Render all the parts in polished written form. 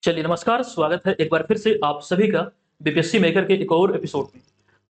चलिए नमस्कार, स्वागत है एक बार फिर से आप सभी का बीपीएससी मेकर के एक और एपिसोड में।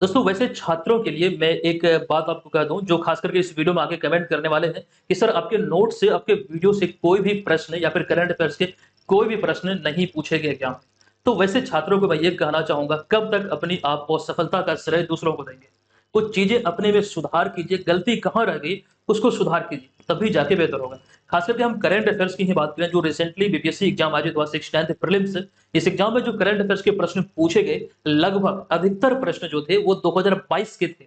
दोस्तों वैसे छात्रों के लिए मैं एक बात आपको कह दूं जो खास करके इस वीडियो में आके कमेंट करने वाले हैं कि सर आपके नोट से आपके वीडियो से कोई भी प्रश्न या फिर करंट अफेयर्स के कोई भी प्रश्न नहीं पूछे गए क्या? तो वैसे छात्रों को मैं ये कहना चाहूंगा कब तक अपनी आप असफलता का श्रेय दूसरों को देंगे? कुछ चीजें अपने में सुधार कीजिए, गलती कहाँ रह गई उसको सुधार कीजिए, तभी जाके बेहतर होगा। खास करके हम करंट अफेयर्स की ही बात करें जो रिसेंटली बीपीएससी एग्जाम आयोजित हुआ 6th प्रीलिम्स। इस एग्जाम में जो करंट अफेयर्स के प्रश्न पूछे गए लगभग अधिकतर प्रश्न जो थे वो 2022 के थे।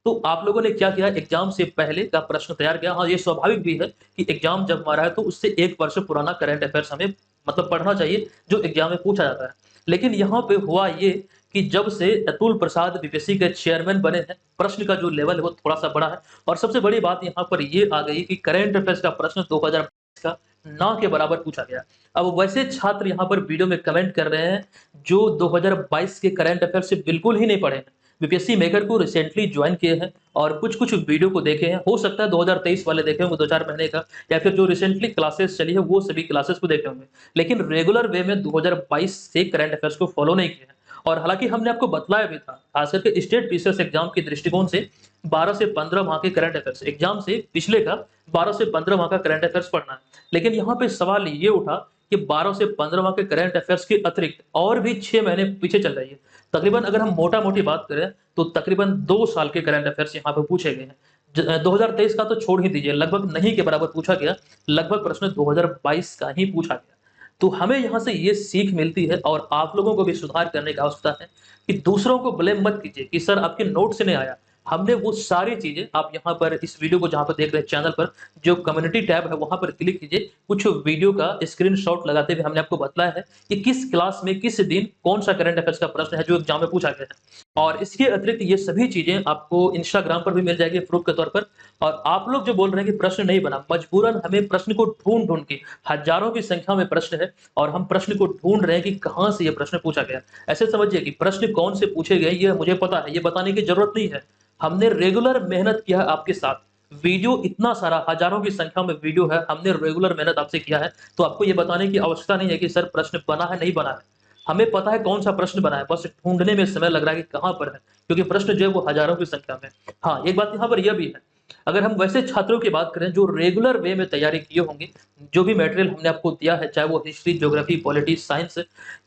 तो आप लोगों ने क्या किया, एग्जाम से पहले का प्रश्न तैयार किया। हाँ, ये स्वाभाविक भी है कि एग्जाम जब हमारा है तो उससे 1 वर्ष पुराना करंट अफेयर्स हमें पढ़ना चाहिए जो एग्जाम में पूछा जाता है। लेकिन यहाँ पे हुआ ये कि जब से अतुल प्रसाद बीपीएससी के चेयरमैन बने हैं, प्रश्न का जो लेवल है वो थोड़ा-सा बढ़ा है और सबसे बड़ी बात यहाँ पर ये आ गई कि करंट अफेयर्स का प्रश्न 2022 का ना के बराबर पूछा गया। अब वैसे छात्र यहाँ पर वीडियो में कमेंट कर रहे हैं जो 2022 के करंट अफेयर से बिल्कुल ही नहीं पढ़े हैं। बीपीएससी मेकर को रिसेंटली ज्वाइन किए हैं और कुछ-कुछ वीडियो को देखे हैं। हो सकता है 2023 वाले देखे होंगे 2-4 महीने का या फिर जो रिसेंटली क्लासेस चली है वो सभी क्लासेस को देखे होंगे। लेकिन रेगुलर वे में 2022 से करंट अफेयर्स को फॉलो नहीं किया है। और हालाँकि हमने आपको बतलाया भी था, खास करके स्टेट पीसीएस एग्जाम के दृष्टिकोण से 12 से 15 माह के करंट अफेयर्स एग्जाम से पिछले का 12 से 15 माह का करंट अफेयर्स पढ़ना है। लेकिन यहाँ पे सवाल ये उठा कि 12 से 15 माह के करंट अफेयर्स के अतिरिक्त और भी 6 महीने पीछे चल रही है। तकरीबन अगर हम मोटा-मोटी बात करें तो तकरीबन 2 साल के करंट अफेयर्स यहाँ पे पूछे गए हैं। 2023 का तो छोड़ ही दीजिए, लगभग नहीं के बराबर पूछा गया, लगभग प्रश्न 2022 का ही पूछा गया। तो हमें यहाँ से ये सीख मिलती है और आप लोगों को भी सुधार करने की आवश्यकता है कि दूसरों को ब्लेम मत कीजिए कि सर आपके नोट से नहीं आया। हमने वो सारी चीज़ें आप यहाँ पर इस वीडियो को जहाँ पर देख रहे हैं चैनल पर जो कम्युनिटी टैब है वहाँ पर क्लिक कीजिए। कुछ वीडियो का स्क्रीनशॉट लगाते हुए हमने आपको बतलाया है कि किस क्लास में किस दिन कौन-सा करंट अफेयर्स का प्रश्न है जो एग्जाम में पूछा गया है। और इसके अतिरिक्त ये सभी चीज़ें आपको इंस्टाग्राम पर भी मिल जाएगी प्रूफ के तौर पर। और आप लोग जो बोल रहे हैं कि प्रश्न नहीं बना, मजबूरन हमें प्रश्न को ढूँढ-ढूँढ के हज़ारों की संख्या में प्रश्न है और हम प्रश्न को ढूँढ रहे हैं कि कहाँ से ये प्रश्न पूछा गया। ऐसे समझिए कि प्रश्न कौन से पूछे गए ये मुझे पता है, ये बताने की ज़रूरत नहीं है। हमने रेगुलर मेहनत किया है आपके साथ। वीडियो इतना सारा हज़ारों की संख्या में वीडियो है, हमने रेगुलर मेहनत आपसे किया है, तो आपको ये बताने की आवश्यकता नहीं है कि सर प्रश्न बना है, नहीं बना है। हमें पता है कौन-सा प्रश्न बना है, बस ढूँढने में समय लग रहा है कि कहाँ पर है, क्योंकि प्रश्न जो है वो हज़ारों की संख्या में। हाँ, एक बात यहाँ पर यह भी है, अगर हम वैसे छात्रों की बात करें जो रेगुलर वे में तैयारी किए होंगे, जो भी मटेरियल हमने आपको दिया है, चाहे वो हिस्ट्री, ज्योग्राफी, पॉलिटी, साइंस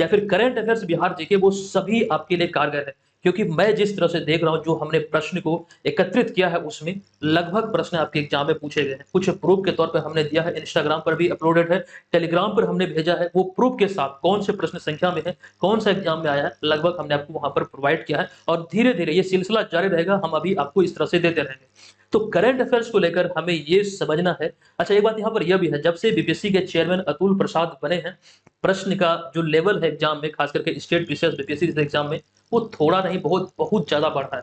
या फिर करंट अफेयर्स, बिहार जीके, वो सभी आपके लिए कारगर है। क्योंकि मैं जिस तरह से देख रहा हूँ, जो हमने प्रश्न को एकत्रित किया है, उसमें लगभग प्रश्न आपके एग्जाम में पूछे गए हैं। कुछ प्रूफ के तौर पे हमने दिया है, इंस्टाग्राम पर भी अपलोडेड है, टेलीग्राम पर हमने भेजा है, वो प्रूफ के साथ कौन से प्रश्न संख्या में है, कौन सा एग्जाम में आया है, लगभग हमने आपको वहाँ पर प्रोवाइड किया है और धीरे-धीरे ये सिलसिला जारी रहेगा, हम अभी आपको इस तरह से देते रहेंगे। तो करंट अफेयर्स को लेकर हमें ये समझना है। अच्छा, एक बात यहाँ पर यह भी है, जब से बीपीएससी के चेयरमैन अतुल प्रसाद बने हैं, प्रश्न का जो लेवल है एग्जाम में, खास करके स्टेट पीसीएस बीपीएससी जैसे एग्जाम में, वो थोड़ा नहीं बहुत बहुत ज़्यादा बढ़ा है।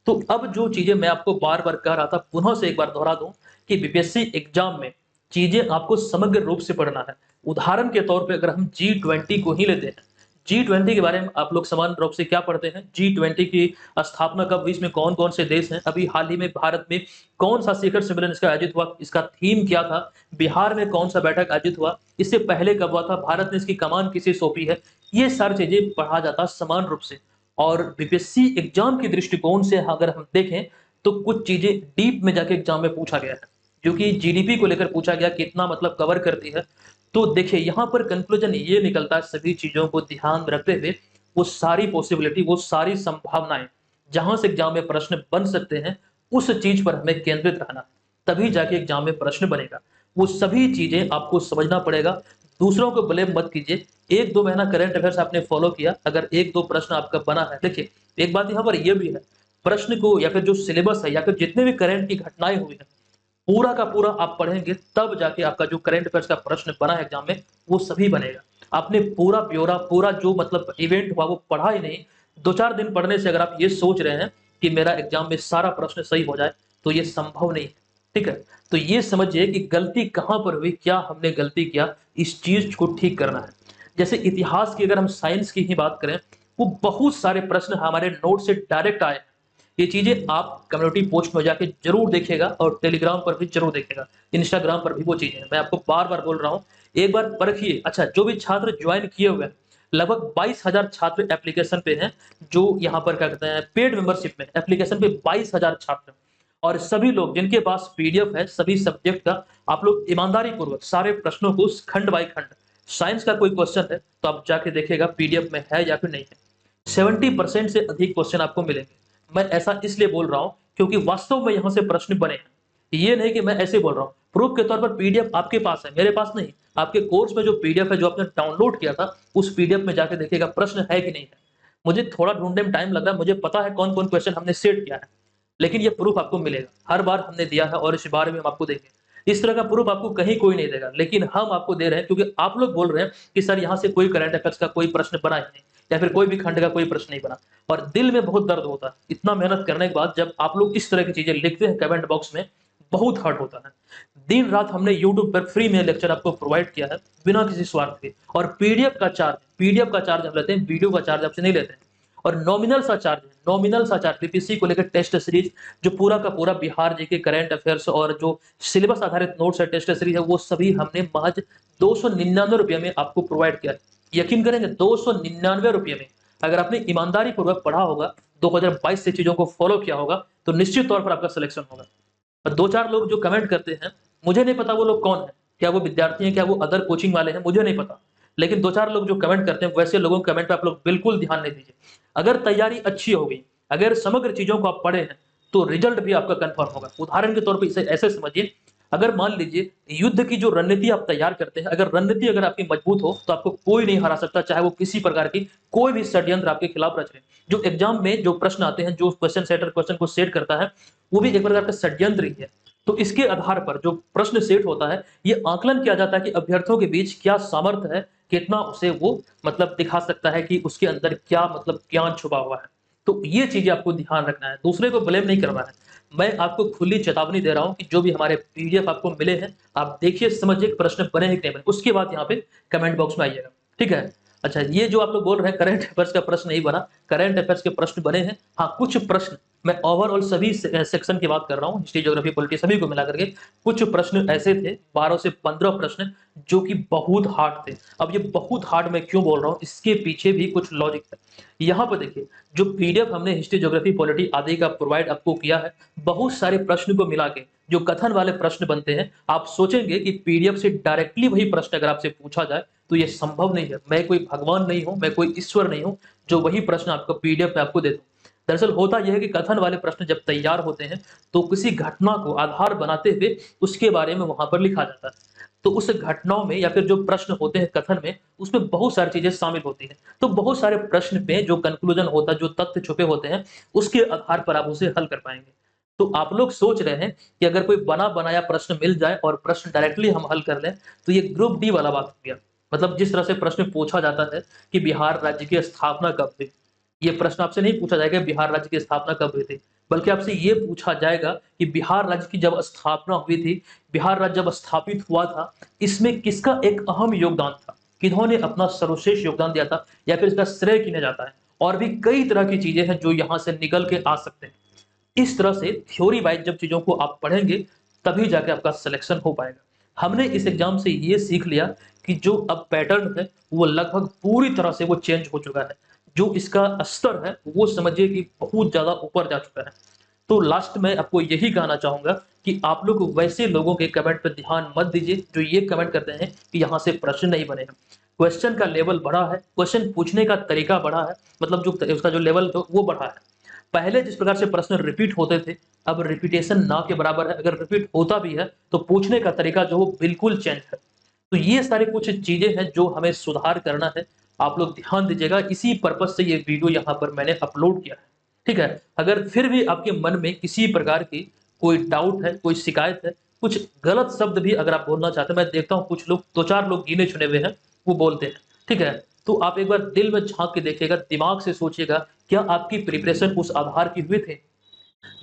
तो अब जो चीज़ें मैं आपको बार-बार कह रहा था, पुनः से एक बार दोहरा दूँ कि बीपीएससी एग्जाम में चीज़ें आपको समग्र रूप से पढ़ना है। उदाहरण के तौर पे अगर हम जी20 को ही लेते हैं, जी20 के बारे में आप लोग समान रूप से क्या पढ़ते हैं? जी20 की स्थापना कब हुई? इसमें कौन-कौन से देश हैं? अभी हाल ही में भारत में कौन-सा शिखर सम्मेलन इसका आयोजित हुआ? इसका थीम क्या था? बिहार में कौन-सा बैठक आयोजित हुआ? इससे पहले कब हुआ था? भारत ने इसकी कमान किसे सौंपी है? ये सारी चीज़ें पढ़ा जाता है समान रूप से। और बीपीएससी एग्जाम के दृष्टिकोण से अगर हम देखें, तो कुछ चीज़ें डीप में जाके एग्जाम में पूछा गया है, जो कि जीडीपी को लेकर पूछा गया, कितना कवर करती है। तो देखिए यहाँ पर कंक्लूजन ये निकलता है सभी चीज़ों को ध्यान में रखते हुए, वो सारी पॉसिबिलिटी, वो सारी संभावनाएँ, जहाँ से एग्जाम में प्रश्न बन सकते हैं, उस चीज़ पर हमें केंद्रित रहना है, तभी जाके एग्जाम में प्रश्न बनेगा। वो सभी चीज़ें आपको समझना पड़ेगा, दूसरों को ब्लेम मत कीजिए। 1-2 महीना करंट अफेयर्स आपने फॉलो किया, अगर 1-2 प्रश्न आपका बना है, देखिए एक बात यहाँ पर ये भी है, प्रश्न को या फिर जो सिलेबस है या फिर जितने भी करंट की घटनाएँ हुई हैं, पूरा का पूरा आप पढ़ेंगे तब जाके आपका जो करंट अफेयर्स का प्रश्न बना है एग्जाम में, वो सभी बनेगा। आपने पूरा ब्यौरा, पूरा जो इवेंट हुआ वो पढ़ा ही नहीं, 2-4 दिन पढ़ने से अगर आप ये सोच रहे हैं कि मेरा एग्जाम में सारा प्रश्न सही हो जाए, तो ये संभव नहीं है, ठीक है? तो ये समझिए कि गलती कहाँ पर हुई, क्या हमने गलती किया, इस चीज़ को ठीक करना है। जैसे इतिहास की, अगर हम साइंस की ही बात करें, वो बहुत सारे प्रश्न हमारे नोट से डायरेक्ट आए हैं। ये चीज़ें आप कम्युनिटी पोस्ट में जाके ज़रूर देखिएगा और टेलीग्राम पर भी ज़रूर देखिएगा, इंस्टाग्राम पर भी वो चीज़ें हैं। मैं आपको बार-बार बोल रहा हूँ, एक बार परखिए। अच्छा, जो भी छात्र जॉइन किए हुए हैं, लगभग 22,000 छात्र एप्लीकेशन पे हैं, जो यहाँ पर क्या कहते हैं पेड मेंबरशिप में एप्लीकेशन पे 22,000 छात्र। और सभी लोग जिनके पास पीडीएफ है सभी सब्जेक्ट का, आप लोग ईमानदारी पूर्वक सारे प्रश्नों को खंड बाय खंड, साइंस का कोई क्वेश्चन है तो आप जाके देखिएगा पीडीएफ में है या फिर नहीं है। 70% से अधिक क्वेश्चन आपको मिलेंगे। मैं ऐसा इसलिए बोल रहा हूँ क्योंकि वास्तव में यहाँ से प्रश्न बने हैं। ये नहीं कि मैं ऐसे बोल रहा हूँ। प्रूफ के तौर पर पीडीएफ आपके पास है, मेरे पास नहीं। आपके कोर्स में जो पीडीएफ है जो आपने डाउनलोड किया था, उस पीडीएफ में जाके देखिएगा प्रश्न है कि नहीं है। मुझे थोड़ा ढूँढने में टाइम लगा, मुझे पता है कौन-कौन क्वेश्चन हमने सेट किया है। लेकिन ये प्रूफ आपको मिलेगा। हर बार हमने दिया है और इस बार भी हम आपको देंगे। इस तरह का प्रूफ आपको कहीं कोई नहीं देगा, लेकिन हम आपको दे रहे हैं क्योंकि आप लोग बोल रहे हैं कि सर यहाँ से कोई करंट अफेयर्स का कोई प्रश्न बना ही नहीं या फिर कोई भी खंड का कोई प्रश्न नहीं बना और दिल में बहुत दर्द होता है। इतना मेहनत करने के बाद जब आप लोग इस तरह की चीज़ें लिखते हैं कमेंट बॉक्स में, बहुत हर्ट होता है। दिन-रात हमने यूट्यूब पर फ्री में लेक्चर आपको प्रोवाइड किया है, बिना किसी स्वार्थ के और पीडीएफ का चार्ज हम लेते हैं, वीडियो का चार्ज आपसे नहीं लेते हैं। और नॉमिनल सा चार्ज बीपीएससी को लेकर टेस्ट सीरीज जो पूरा का पूरा बिहार जीके करंट अफेयर्स और जो सिलेबस आधारित नोट्स है टेस्ट सीरीज है वो सभी हमने महज 299 रुपये में आपको प्रोवाइड किया है। यकीन करेंगे 299 रुपये में अगर आपने ईमानदारी पूर्वक पढ़ा होगा, 2022 से चीजों को फॉलो किया होगा तो निश्चित तौर पर आपका सिलेक्शन होगा। और 2-4 लोग जो कमेंट करते हैं, मुझे नहीं पता वो लोग कौन है, क्या वो विद्यार्थी हैं, क्या वो अदर कोचिंग वाले हैं, मुझे नहीं पता। लेकिन 2-4 लोग जो कमेंट करते हैं वैसे लोगों के कमेंट पे आप लोग बिल्कुल ध्यान नहीं दीजिए। अगर तैयारी अच्छी होगी, अगर समग्र चीज़ों को आप पढ़े हैं, तो रिजल्ट भी आपका कन्फर्म होगा। उदाहरण के तौर पे इसे ऐसे समझिए, अगर मान लीजिए युद्ध की जो रणनीति आप तैयार करते हैं, अगर रणनीति अगर आपकी मजबूत हो, तो आपको कोई नहीं हरा सकता, चाहे वो किसी प्रकार की कोई भी षड्यंत्र आपके खिलाफ रच ले। जो एग्ज़ाम में जो प्रश्न आते हैं, जो क्वेश्चन सेटर क्वेश्चन को सेट करता है, वो भी एक प्रकार का षड्यंत्र ही है। तो इसके आधार पर जो प्रश्न सेट होता है, ये आकलन किया जाता है कि अभ्यर्थियों के बीच क्या सामर्थ्य है, कितना उसे वो मतलब दिखा सकता है कि उसके अंदर क्या मतलब ज्ञान छुपा हुआ है। तो ये चीज़ें आपको ध्यान रखना है, दूसरे को ब्लेम नहीं करना है। मैं आपको खुली चेतावनी दे रहा हूँ कि जो भी हमारे पीडीएफ आपको मिले हैं, आप देखिए, समझिए कि प्रश्न बने हैं कि नहीं बने। उसके बाद यहाँ पे कमेंट बॉक्स में आइएगा, ठीक है? अच्छा, ये जो आप लोग बोल रहे हैं करंट अफेयर्स का प्रश्न नहीं बना, करंट अफेयर्स के प्रश्न बने हैं। हाँ, कुछ प्रश्न, मैं ओवरऑल सभी सेक्शन की बात कर रहा हूँ, हिस्ट्री, ज्योग्राफी, पॉलिटी सभी को मिला करके कुछ प्रश्न ऐसे थे, 12 से 15 प्रश्न जो कि बहुत हार्ड थे। अब ये बहुत हार्ड मैं क्यों बोल रहा हूँ, इसके पीछे भी कुछ लॉजिक है। यहाँ पे देखिए, जो पीडीएफ हमने हिस्ट्री, ज्योग्राफी, पॉलिटी आदि का प्रोवाइड आपको किया है, बहुत सारे प्रश्न को मिला के जो कथन वाले प्रश्न बनते हैं, आप सोचेंगे कि पीडीएफ से डायरेक्टली वही प्रश्न अगर आपसे पूछा जाए, तो ये संभव नहीं है। मैं कोई भगवान नहीं हूँ, मैं कोई ईश्वर नहीं हूँ, जो वही प्रश्न आपको पीडीएफ में आपको दे दूँ। दरअसल होता यह है कि कथन वाले प्रश्न जब तैयार होते हैं, तो किसी घटना को आधार बनाते हुए उसके बारे में वहाँ पर लिखा जाता है। तो उस घटनाओं में या फिर जो प्रश्न होते हैं कथन में, उसमें बहुत सारी चीज़ें शामिल होती हैं। तो बहुत सारे प्रश्न पे जो कन्क्लूज़न होता है, जो तथ्य छुपे होते हैं, उसके आधार पर आप उसे हल कर पाएँगे। तो आप लोग सोच रहे हैं कि अगर कोई बना-बनाया प्रश्न मिल जाए और प्रश्न डायरेक्टली हम हल कर लें, तो ये ग्रुप डी वाला बात हो गया। मतलब जिस तरह से प्रश्न पूछा जाता है कि बिहार राज्य की स्थापना कब हुई? ये प्रश्न आपसे नहीं पूछा जाएगा बिहार राज्य की स्थापना कब हुई थी, बल्कि आपसे ये पूछा जाएगा कि बिहार राज्य की जब स्थापना हुई थी, बिहार राज्य जब स्थापित हुआ था, इसमें किसका एक अहम योगदान था? किन्होंने अपना सर्वश्रेष्ठ योगदान दिया था या फिर इसका श्रेय किन्हें जाता है? और भी कई तरह की चीज़ें हैं जो यहाँ से निकल के आ सकते हैं। इस तरह से थ्योरी वाइज़ जब चीज़ों को आप पढ़ेंगे, तभी जाके आपका सिलेक्शन हो पाएगा। हमने इस एग्ज़ाम से ये सीख लिया कि जो अब पैटर्न है, वो लगभग पूरी तरह से वो चेंज हो चुका है। जो इसका स्तर है, वो समझिए कि बहुत ज़्यादा ऊपर जा चुका है। तो लास्ट में आपको यही कहना चाहूँगा कि आप लोग वैसे लोगों के कमेंट पे ध्यान मत दीजिए, जो ये कमेंट करते हैं कि यहाँ से प्रश्न नहीं बने हैं। क्वेश्चन का लेवल बढ़ा है, क्वेश्चन पूछने का तरीका बढ़ा है, मतलब जो उसका जो लेवल तो वो बढ़ा है। पहले जिस प्रकार से प्रश्न रिपीट होते थे, अब रिपीटेशन ना के बराबर है। अगर रिपीट होता भी है, तो पूछने का तरीका जो वो बिल्कुल चेंज है। तो ये सारी कुछ चीज़ें हैं जो हमें सुधार करना है। आप लोग ध्यान दीजिएगा, इसी पर्पज़ से ये वीडियो यहाँ पर मैंने अपलोड किया है, ठीक है? अगर फिर भी आपके मन में किसी प्रकार की कोई डाउट है, कोई शिकायत है, कुछ गलत शब्द भी अगर आप बोलना चाहते हैं, मैं देखता हूँ कुछ लोग 2-4 लोग गिने-चुने हुए हैं, वो बोलते हैं, ठीक है? तो आप एक बार दिल में झाँक के देखिएगा, दिमाग से सोचिएगा, क्या आपकी प्रिपरेशन उस आधार की हुए थे?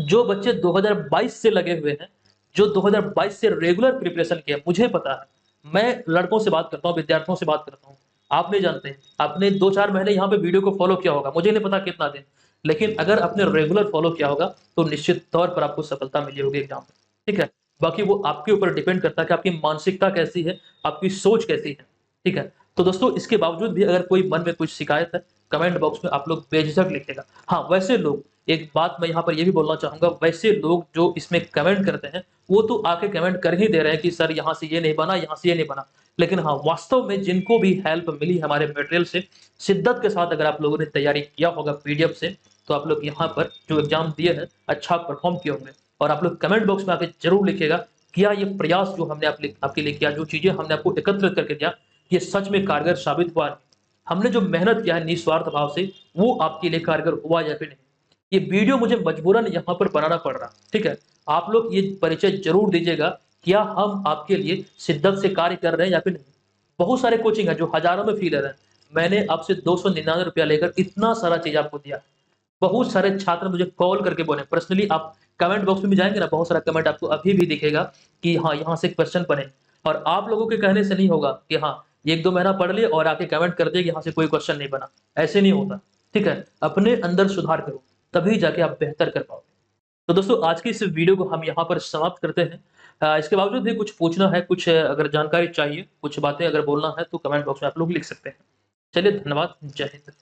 जो बच्चे 2022 से लगे हुए हैं, जो 2022 से रेगुलर प्रिपरेशन किया, मुझे पता है। मैं लड़कों से बात करता हूँ, विद्यार्थियों से बात करता हूँ। आप नहीं जानते, आपने 2-4 महीने यहाँ पे वीडियो को फ़ॉलो किया होगा, मुझे नहीं पता कितना दिन। लेकिन अगर आपने रेगुलर फॉलो किया होगा तो निश्चित तौर पर आपको सफलता मिली होगी एग्जाम में, ठीक है। बाकी वो आपके ऊपर डिपेंड करता है कि आपकी मानसिकता कैसी है, आपकी सोच कैसी है, ठीक है। तो दोस्तों इसके बावजूद भी अगर कोई मन में कुछ शिकायत है, कमेंट बॉक्स में आप लोग बेझिझक लिखिएगा। हाँ, वैसे लोग, एक बात मैं यहाँ पर ये भी बोलना चाहूँगा, वैसे लोग जो इसमें कमेंट करते हैं, वो तो आके कमेंट कर ही दे रहे हैं कि सर यहाँ से ये नहीं बना, यहाँ से ये नहीं बना। लेकिन हाँ, वास्तव में जिनको भी हेल्प मिली हमारे मटेरियल से, शिद्दत के साथ अगर आप लोगों ने तैयारी किया होगा पीडीएफ से, तो आप लोग यहाँ पर जो एग्जाम दिए हैं, अच्छा परफॉर्म किए होंगे। और आप लोग कमेंट बॉक्स में आके जरूर लिखिएगा, क्या ये प्रयास जो हमने आपके लिए किया, जो चीज़ें हमने आपको एकत्रित करके दिया, ये सच में कारगर साबित हुआ है? हमने जो मेहनत किया है निस्वार्थ भाव से, वो आपके लिए कारगर हुआ या फिर नहीं? ये वीडियो मुझे मजबूरन यहाँ पर बनाना पड़ रहा, ठीक है? आप लोग ये परिचय ज़रूर दीजिएगा, क्या हम आपके लिए शिद्दत से कार्य कर रहे हैं या फिर नहीं? बहुत सारे कोचिंग हैं जो हज़ारों में फ़ी ले रहे हैं। मैंने आपसे ₹299 लेकर इतना सारा चीज़ आपको दिया। बहुत सारे छात्र मुझे कॉल करके बोले, पर्सनली आप कमेंट बॉक्स में भी जाएँगे ना, बहुत सारा कमेंट आपको अभी भी दिखेगा कि हाँ, यहाँ से क्वेश्चन बने। और आप लोगों के कहने से नहीं होगा कि हाँ, 1-2 महीना पढ़ लिए और आके कमेंट कर दिए कि यहाँ से कोई क्वेश्चन नहीं बना, ऐसे नहीं होता, ठीक है? अपने अंदर सुधार करो, तभी जाके आप बेहतर कर पाओगे। तो दोस्तों आज की इस वीडियो को हम यहाँ पर समाप्त करते हैं। इसके बावजूद भी कुछ पूछना है, कुछ अगर जानकारी चाहिए, कुछ बातें अगर बोलना है तो कमेंट बॉक्स में आप लोग लिख सकते हैं। चलिए धन्यवाद, जय हिंद।